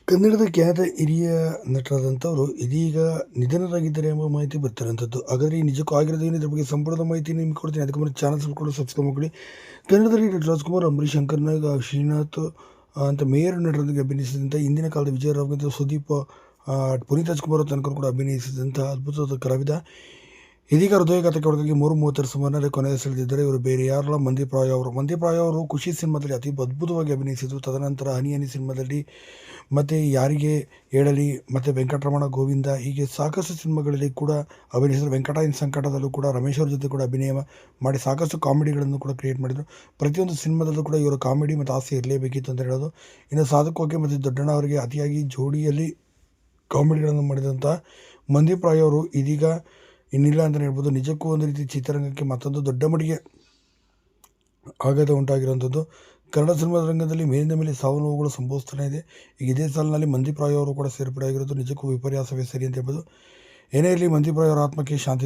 ಕನ್ನಡದ ಖ್ಯಾತ ಹಿರಿಯ ನಟರಾದಂಥವರು ಇದೀಗ ನಿಧನರಾಗಿದ್ದಾರೆ ಎಂಬ ಮಾಹಿತಿ ಬರ್ತಿರೋಂಥದ್ದು. ಹಾಗಾದರೆ ಈ ನಿಜಕ್ಕೂ ಆಗಿರೋದೇನು, ಇದ್ರ ಬಗ್ಗೆ ಸಂಪೂರ್ಣ ಮಾಹಿತಿ ನಿಮ್ಗೆ ಕೊಡ್ತೀನಿ. ಅದಕ್ಕೆ ಮುಂಚೆ ಚಾನಲ್ ಸಬ್ಸ್ಕ್ರೈಬ್ ಮಾಡಿ. ಕನ್ನಡದಲ್ಲಿ ರಾಜ್ಕುಮಾರ್, ಅಂಬರೀಷ್, ಶಂಕರ್ನಾಗ್, ಶ್ರೀನಾಥ್ ಅಂತ ಮೇಯರ್ ನಟರೊಂದಿಗೆ ಅಭಿನಯಿಸಿದಂಥ ಹಿಂದಿನ ಕಾಲದ ವಿಜಯ ರಾಘವೇಂದ್ರ, ಸುದೀಪ್, ಪುನೀತ್ ರಾಜ್ಕುಮಾರ್ ತನಕ ಕೂಡ ಅಭಿನಯಿಸಿದಂಥ ಅದ್ಭುತವಾದ ಕಲಾವಿದ ಇದೀಗ ಹೃದಯಘಾತಕ್ಕೆ ಒಳಗಾಗಿ 3:30 ಸುಮಾರಿನಲ್ಲಿ ಕೊನೆಯ ಸೆಳೆದಿದ್ದರೆ ಇವರು ಬೇರೆ ಯಾರಲ್ಲ, ಮಂದೀಪ್ ರಾಯ್ ಅವರು. ಮಂದೀಪ್ ರಾಯ್ ಅವರು ಖುಷಿ ಸಿನಿಮಾದಲ್ಲಿ ಅತಿ ಅದ್ಭುತವಾಗಿ ಅಭಿನಯಿಸಿದರು. ತದನಂತರ ಹನಿ ಹನಿ ಸಿನಿಮಾದಲ್ಲಿ, ಮತ್ತು ಯಾರಿಗೆ ಹೇಳಲಿ, ಮತ್ತು ವೆಂಕಟರಮಣ ಗೋವಿಂದ, ಹೀಗೆ ಸಾಕಷ್ಟು ಸಿನಿಮಾಗಳಲ್ಲಿ ಕೂಡ ಅಭಿನಯಿಸಿದರು. ವೆಂಕಟ ಇನ್ ಸಂಕಟದಲ್ಲೂ ಕೂಡ ರಮೇಶ್ ಅವ್ರ ಜೊತೆ ಕೂಡ ಅಭಿನಯ ಮಾಡಿ ಸಾಕಷ್ಟು ಕಾಮಿಡಿಗಳನ್ನು ಕೂಡ ಕ್ರಿಯೇಟ್ ಮಾಡಿದರು. ಪ್ರತಿಯೊಂದು ಸಿನಿಮಾದಲ್ಲೂ ಕೂಡ ಇವರು ಕಾಮಿಡಿ ಮತ್ತು ಹಾಸ್ಯ ಇರಲೇಬೇಕಿತ್ತು ಅಂತ ಹೇಳೋದು. ಇನ್ನು ಸಾಧಕೋಕೆ ಮತ್ತು ದೊಡ್ಡಣ್ಣ ಅವರಿಗೆ ಅತಿಯಾಗಿ ಜೋಡಿಯಲ್ಲಿ ಕಾಮಿಡಿಗಳನ್ನು ಮಾಡಿದಂಥ ಮಂದೀಪ್ ರಾಯ್ ಅವರು ಇದೀಗ ಇನ್ನಿಲ್ಲ ಅಂತಲೇ ಹೇಳ್ಬೋದು. ನಿಜಕ್ಕೂ ಒಂದು ರೀತಿ ಚಿತ್ರರಂಗಕ್ಕೆ ಮತ್ತೊಂದು ದೊಡ್ಡ ಮಟ್ಟಿಗೆ ಆಘಾತ ಉಂಟಾಗಿರುವಂಥದ್ದು. ಕನ್ನಡ ಸಿನಿಮಾದ ರಂಗದಲ್ಲಿ ಮೇಲಿಂದ ಮೇಲೆ ಸಾವು ನೋವುಗಳು ಸಂಭವಿಸ್ತಾನೆ ಇದೆ. ಈಗ ಇದೇ ಸಾಲಿನಲ್ಲಿ ಮಂದೀಪ್ ರಾಯ್ ಅವರು ಕೂಡ ಸೇರ್ಪಡೆ ಆಗಿರೋದು ನಿಜಕ್ಕೂ ವಿಪರ್ಯಾಸವೇ ಸರಿ ಅಂತ ಹೇಳ್ಬೋದು. ಏನೇ ಇರಲಿ, ಮಂದೀಪ್ ರಾಯ್ ಅವರ ಆತ್ಮಕ್ಕೆ ಶಾಂತಿ